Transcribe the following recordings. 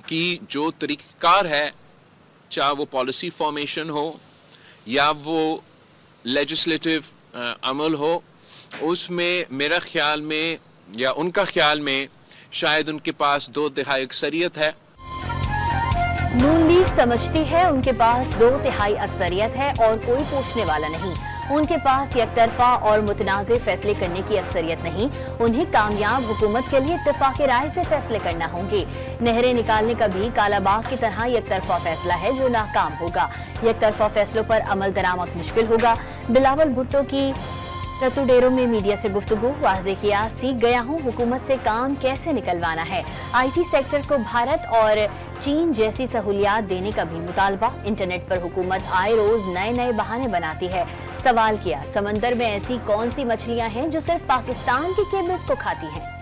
की जो तरीक़ाकार है, चाहे वो पॉलिसी फॉर्मेशन हो या वो लेजिस्लेटिव अमल हो, उसमें मेरा ख्याल में या उनका ख्याल में शायद उनके पास 2/3 अक्सरियत है। नून लीग समझती है उनके पास 2/3 अक्सरियत है और कोई पूछने वाला नहीं। उनके पास एकतरफा और मुतनाज़े फैसले करने की अक्सरियत नहीं। उन्हें कामयाब हुकूमत के लिए इत्तेफाक राय से फैसले करना होंगे। नहरें निकालने का भी कालाबाग की तरह एकतरफा फैसला है जो नाकाम होगा। एकतरफा फैसलों पर अमल दरामद मुश्किल होगा। बिलावल भुट्टो की रतुडेरों में मीडिया से गुफ्तगू, वाज़े किया, सीख गया हूँ हुकूमत से काम कैसे निकलवाना है। IT सेक्टर को भारत और चीन जैसी सहूलियात देने का भी मुतालबा। इंटरनेट पर हुकूमत आए रोज नए नए बहाने बनाती है। सवाल किया, समंदर में ऐसी कौन सी मछलियां हैं जो सिर्फ पाकिस्तान की केबल्स को खाती हैं।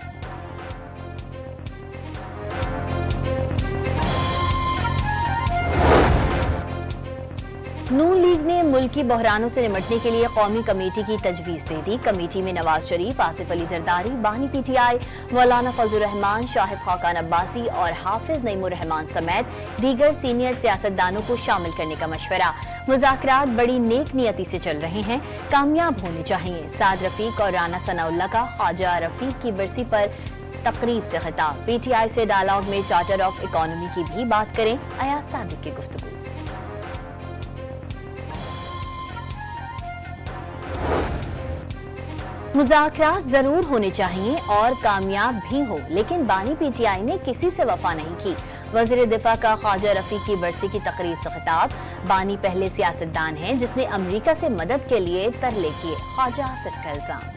नून लीग ने मुल्की बहरानों से निपटने के लिए कौमी कमेटी की तजवीज दे दी। कमेटी में नवाज शरीफ, आसिफ अली जरदारी, बानी PTI, मौलाना फजलुर रहमान, शाहिद खाकान अब्बासी और हाफिज नईमुर रहमान समेत दीगर सीनियर सियासतदानों को शामिल करने का मशवरा। मुज़ाकरात बड़ी नेक नियति से चल रहे हैं, कामयाब होने चाहिए। साद रफीक और राना सनाउल्लाह का ख्वाजा रफीक की बरसी पर तकरीब से खिताब। PTI से डायलॉग में चार्टर ऑफ इकोनॉमी की भी बात करें, अयाज सादिक की गुफ्तगू। मुज़ाकरात जरूर होने चाहिए और कामयाब भी हो, लेकिन बानी PTI ने किसी से वफा नहीं की। वज़ीर दिफा का ख्वाजा रफीक की बरसी की तकरीब से खिताब। बानी पहले सियासतदान हैं जिसने अमेरिका से मदद के लिए तरले किए, ख्वाजा आसिफ का इल्जाम।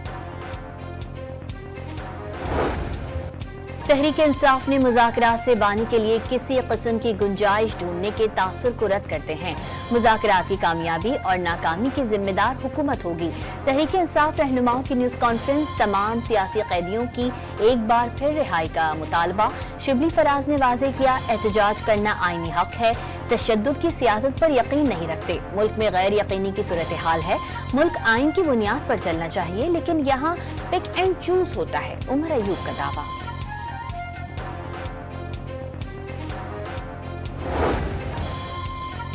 तहरीक इंसाफ ने मुज़ाकरात से बानी के लिए किसी किस्म की गुंजाइश ढूंढने के तासुर को रद्द करते हैं। मुज़ाकरात की कामयाबी और नाकामी की जिम्मेदार हुकूमत होगी। तहरीक इंसाफ रहनुमाओं की न्यूज़ कॉन्फ्रेंस, तमाम सियासी कैदियों की एक बार फिर रिहाई का मुतालबा। शिबली फराज ने वाज़े किया, एहतजाज करना आईनी हक है। तशद्दुद की सियासत पर यकीन नहीं रखते। मुल्क में गैर यकीनी की सूरत हाल है। मुल्क आइन की बुनियाद पर चलना चाहिए, लेकिन यहाँ पिक एंड चूज होता है। उमर अयूब का दावा।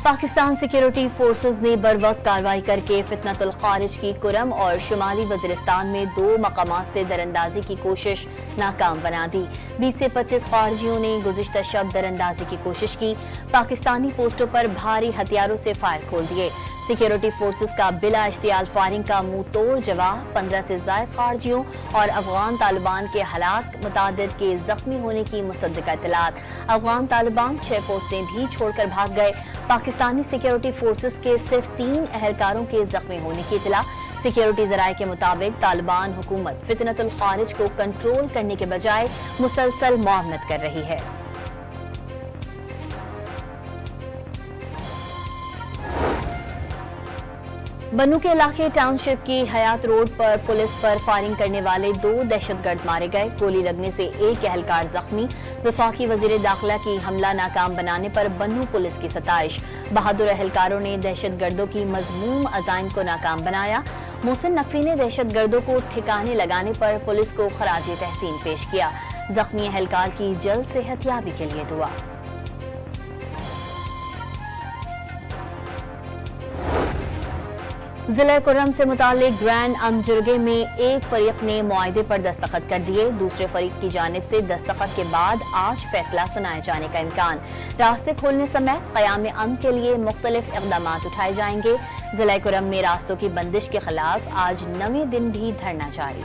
पाकिस्तान सिक्योरिटी फोर्सेज ने बरवक्त कार्रवाई करके फितनतुल खारिज की कुरम और शुमाली वज़ीरिस्तान में 2 मकामात से दरअंदाजी की कोशिश नाकाम बना दी। 20 से 25 खारजियों ने गुज़िश्ता शब दरअंदाजी की कोशिश की। पाकिस्तानी पोस्टों पर भारी हथियारों से फायर खोल दिए। सिक्योरिटी फोर्सेज का बिला इश्तियाल फायरिंग का मुंह तोड़ जवाब। 15 से ज़ायद खारजियों और अफगान तालिबान के हलाक, मुतादिद के जख्मी होने की मुसद्दिका इत्तलात। अफगान तालिबान 6 पोस्टें भी छोड़कर भाग गए। पाकिस्तानी सिक्योरिटी फोर्सेज के सिर्फ 3 अहलकारों के जख्मी होने की इत्तला। सिक्योरिटी ज़राए के मुताबिक तालिबान हुकूमत फितनतुल खारिज को कंट्रोल करने के बजाय मुसलसल मुआवनत कर रही है। बन्नू के इलाके टाउनशिप की हयात रोड पर पुलिस पर फायरिंग करने वाले 2 दहशतगर्द मारे गए। गोली लगने से एक अहलकार जख्मी। वफाकी वजीर दाखिला की हमला नाकाम बनाने पर बन्नू पुलिस की सताइश। बहादुर अहलकारों ने दहशतगर्दों की मजमूम अज़ाइम को नाकाम बनाया। मोहसिन नकवी ने दहशतगर्दों को ठिकाने लगाने पर पुलिस को खराजे तहसीन पेश किया। जख्मी अहलकार की जल्द सेहतयाबी के लिए दुआ। जिला कुर्रम से मुतालिक ग्रैंड अमजुर्गे में एक फरीक ने मुआहदे पर दस्तखत कर दिए। दूसरे फरीक की जानिब से दस्तखत के बाद आज फैसला सुनाए जाने का इम्कान। रास्ते खोलने समेत क़याम अमन के लिए मुख्तलिफ इक़दामात उठाए जाएंगे। जिला कुर्रम में रास्तों की बंदिश के खिलाफ आज 9वें दिन भी धरना जारी।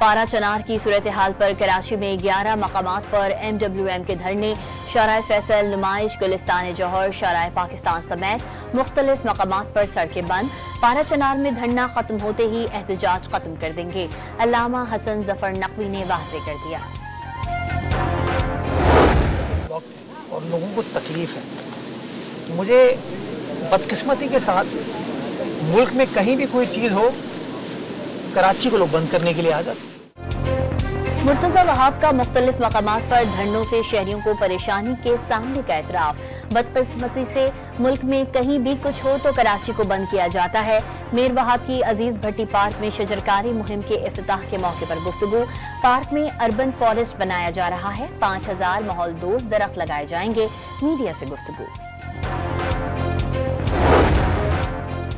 पारा चनार की सूरत हाल पर कराची में 11 मकामात पर MWM के धरने। शाराए फैसल, नुमाइश, गुलिस्तान जौहर, शाराए पाकिस्तान समेत मुख्तलिफ मकामात पर सड़कें बंद। पारा चनार में धरना खत्म होते ही एहतजाज खत्म कर देंगे। अल्लामा हसन जफर नकवी ने वाज़े कर दिया। और लोगों को तकलीफ है। मुझे बदकिस्मती के साथ मुल्क में कहीं भी कोई चीज हो, कराची को लोग बंद करने के लिए आ जाते। मुर्तजा वहाब का मुख्तलिफ मकामात पर धरनों से शहरियों को परेशानी के सामने का एतराफ। बदकिस्मती से मुल्क में कहीं भी कुछ हो तो कराची को बंद किया जाता है। मीर वहाब की अजीज भट्टी पार्क में शजरकारी मुहिम के इफ्तिताह के मौके पर गुफ्तगू। पार्क में अर्बन फॉरेस्ट बनाया जा रहा है। 5000 माहौल दोस्त दरख्त लगाए जाएंगे। मीडिया से गुफ्तगू।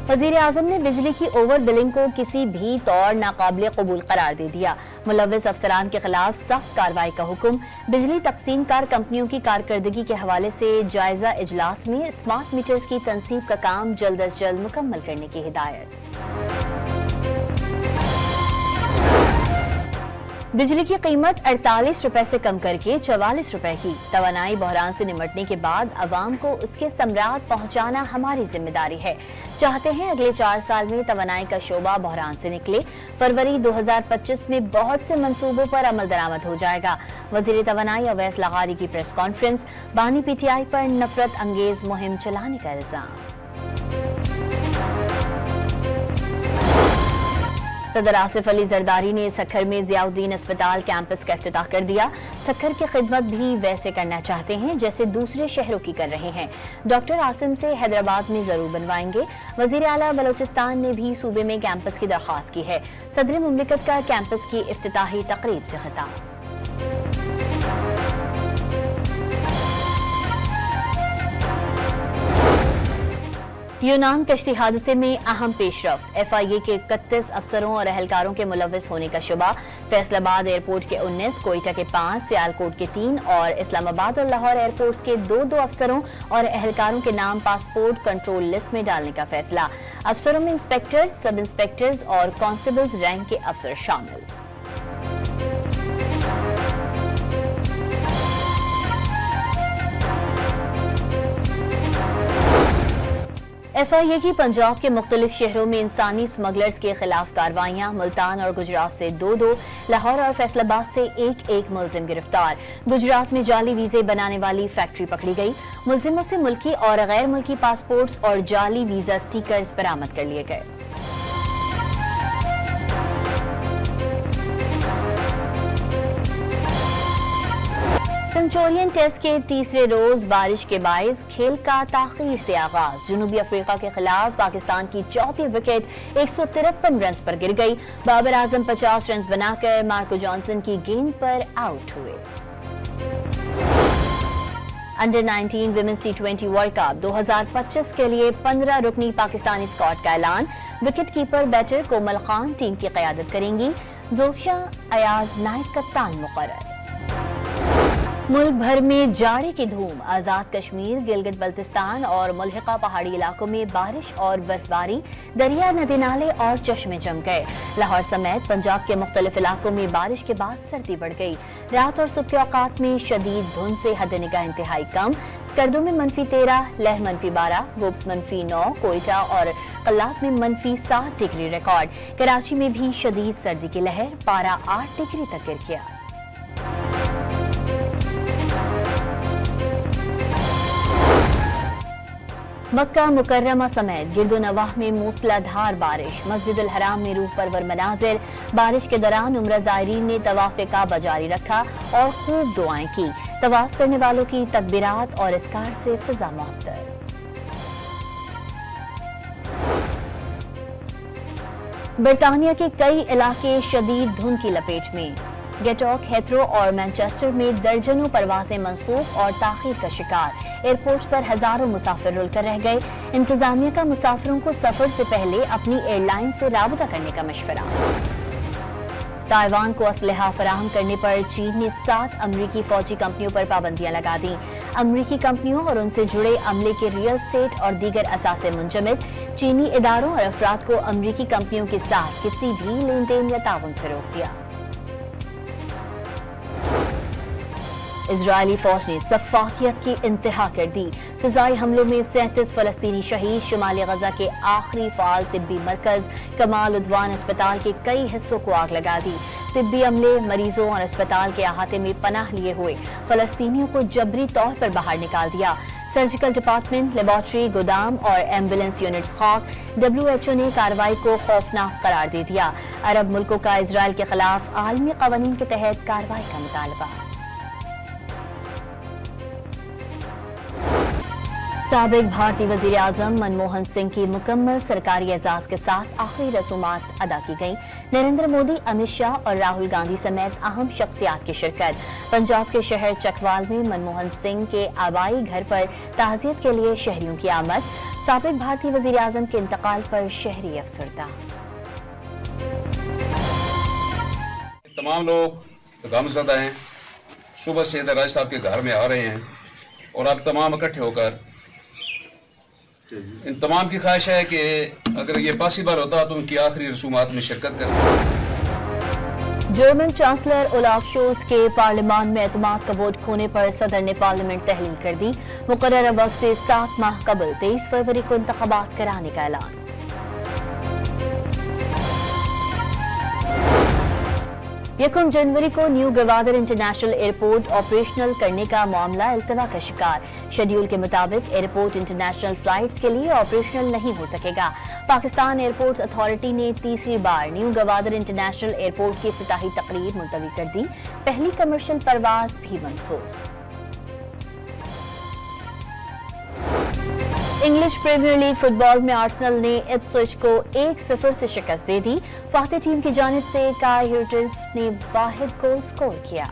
वजीर आजम ने बिजली की ओवर बिलिंग को किसी भी तौर नाकाबिल कबूल करार दे दिया। मुलव्विस अफसरान के खिलाफ सख्त कार्रवाई का हुक्म। बिजली तकसीम कार कंपनियों की कारकर्दगी के हवाले से जायजा इजलास में स्मार्ट मीटर्स की तनसीब का काम जल्द अज जल्द मुकम्मल करने की हिदायत। बिजली की कीमत 48 रुपए से कम करके 44 रुपए की। तवानाई बहरान से निमटने के बाद अवाम को उसके समरात पहुंचाना हमारी जिम्मेदारी है। चाहते हैं अगले 4 साल में तवानाई का शोबा बहरान से निकले। फरवरी 2025 में बहुत से मंसूबों पर अमल दरामद हो जाएगा। वजीर तवानाई अवैस लगारी की प्रेस कॉन्फ्रेंस। बानी PTI पर नफरत अंगेज मुहिम चलाने का इल्जाम। सदर आसिफ अली जरदारी ने सखर में जियाउद्दीन अस्पताल कैंपस का इफ्तिताह कर दिया। सखर की खिदमत भी वैसे करना चाहते हैं जैसे दूसरे शहरों की कर रहे हैं। डॉक्टर आसिम से हैदराबाद में जरूर बनवाएंगे। वजीर आला बलोचिस्तान ने भी सूबे में कैंपस की दरख्वास्त की है। सदर मुमलिकत का कैंपस की इफ्तिताही तकरीब से खिताब। यूनान कश्ती हादसे में अहम पेशरफ। FIA के 31 अफसरों और एहलकारों के मुलव्विस होने का शुबा। फैसलाबाद एयरपोर्ट के 19, कोयटा के 5, सियालकोट के 3 और इस्लामाबाद और लाहौर एयरपोर्ट्स के 2 अफसरों और एहलकारों के नाम पासपोर्ट कंट्रोल लिस्ट में डालने का फैसला। अफसरों में इंस्पेक्टर्स, सब इंस्पेक्टर्स और कांस्टेबल्स रैंक के अफसर शामिल। FIA की पंजाब के मुख्तलिफ शहरों में इंसानी स्मगलर्स के खिलाफ कार्रवाइयां। मुल्तान और गुजरात से 2, लाहौर और फैसलाबाद से 1 मुलजिम गिरफ्तार। गुजरात में जाली वीजे बनाने वाली फैक्ट्री पकड़ी गई। मुलजिमों से मुल्की और गैर मुल्की पासपोर्ट्स और जाली वीजा स्टिकर्स बरामद कर लिए गए। सेंचुरियन टेस्ट के तीसरे रोज बारिश के बायस खेल का ताखीर से आगाज। जनूबी अफ्रीका के खिलाफ पाकिस्तान की चौथी विकेट 153 रन पर गिर गई। बाबर आजम 50 रन बनाकर मार्को जॉनसन की गेंद पर आउट हुए। Under 19 women's T20 world cup 2025 के लिए 15 रुकनी पाकिस्तानी स्क्वाड का ऐलान। विकेट कीपर बैटर कोमल खान टीम की क़यादत करेंगी। जोफिया अयाज नायब कप्तान मुकर्रर। मुल्क भर में जाड़े की धूम। आजाद कश्मीर, गिलगित बल्तिस्तान और मुल्हिका पहाड़ी इलाकों में बारिश और बर्फबारी। दरिया, नदी नाले और चश्मे जम गए। लाहौर समेत पंजाब के मुख्तलिफ इलाकों में बारिश के बाद सर्दी बढ़ गई। रात और सुबह के औकात में शदीद धुंध से हद निगाह इंतहाई कम। स्कर्दो में -13, लेह -12, गोब्स -9, कोयटा और कल्लात में -7 डिग्री रिकॉर्ड। कराची में भी शदीद सर्दी की लहर, पारा 8 डिग्री तक गिर गया। मक्का मुकर्रमा समेत गिरदोनवाह में मूसलाधार बारिश। मस्जिदुल हराम में रूह परवर मनाजिर। बारिश के दौरान उम्रा ज़ायरीन ने तवाफ़े काबा जारी रखा और खूब दुआएं की। तवाफ करने वालों की तकबीरात और इसकार से फिजा मुअत्तर। बरतानिया के कई इलाके शदीद धुंध की लपेट में। गेटॉक, हेथरो और मैनचेस्टर में दर्जनों परवाजें मंसूख और ताखीर का शिकार। एयरपोर्ट पर हजारों मुसाफिर रुलकर रह गए। इंतजामिया का मुसाफिरों को सफर से पहले अपनी एयरलाइन से राबता करने का मशवरा। ताइवान को असलहा फराहम करने पर चीन ने 7 अमरीकी फौजी कंपनियों पर पाबंदियां लगा दी। अमरीकी कंपनियों और उनसे जुड़े अमले के रियल एस्टेट और दीगर असासे मुंजमद। चीनी इदारों और अफराद को अमरीकी कंपनियों के साथ किसी भी लेन देन या ताउन से रोक दिया। इजरायली फौज ने सफाकियत की इंतहा कर दी। फिजाई हमलों में 37 फलस्तीनी शहीद। शुमाली गजा के आखिरी फाल तिब्बी मरकज कमाल उद्वान अस्पताल के कई हिस्सों को आग लगा दी। तिब्बी अमले, मरीजों और अस्पताल के अहाते में पनाह लिए हुए फलस्तीनियों को जबरी तौर पर बाहर निकाल दिया। सर्जिकल डिपार्टमेंट, लेबोरेटरी, गोदाम और एम्बुलेंस यूनिट्स खाक। WHO ने कार्रवाई को खौफनाक करार दे दिया। अरब मुल्कों का इजराइल के खिलाफ आलमी कवानीन के तहत कार्रवाई का मुतालबा। साबिक भारतीय वजीर आजम मनमोहन सिंह की मुकम्मल सरकारी एजाज के साथ आखिरी रसूमात अदा की गई। नरेंद्र मोदी, अमित शाह और राहुल गांधी समेत अहम शख्सियात की शिरकत। पंजाब के शहर चकवाल में मनमोहन सिंह के आबाई घर पर ताज़ियत के लिए शहरियों की आमद। साबिक भारतीय वजीर आजम के इंतकाल पर शहरी अफसरदा। तमाम लोग गमज़दा हैं, सुबह से इधर राज साहब के घर में आ रहे हैं और आप तमाम इकट्ठे होकर इन तमाम की ख्वाहिश है कि अगर ये पॉसिबल होता तो उनकी आखिरी रसूमात में शिरकत करें। जर्मन चांसलर ओलाफ शोल्ज के पार्लियामान में एतमाद का वोट खोने पर सदर ने पार्लियामेंट तहलील कर दी। मुकर्रर वक्त से 7 माह कबल 23 फरवरी को इंतखाबात कराने का ऐलान। 1 जनवरी को new Gwadar international airport operational करने का मामला इल्तवा का शिकार। शेड्यूल के मुताबिक एयरपोर्ट इंटरनेशनल फ्लाइट्स के लिए ऑपरेशनल नहीं हो सकेगा। पाकिस्तान एयरपोर्ट्स अथॉरिटी ने तीसरी बार न्यू गवादर इंटरनेशनल एयरपोर्ट की इफ्तिताही तकरीर मुलतवी कर दी। पहली कमर्शियल परवाज भी मंसूख। इंग्लिश प्रीमियर लीग फुटबॉल में आर्सेनल ने इप्सविच को 1-0 से शिकस्त दे दी। फातेह टीम की जानिब से काई हर्ट्ज ने वाहिद गोल स्कोर किया।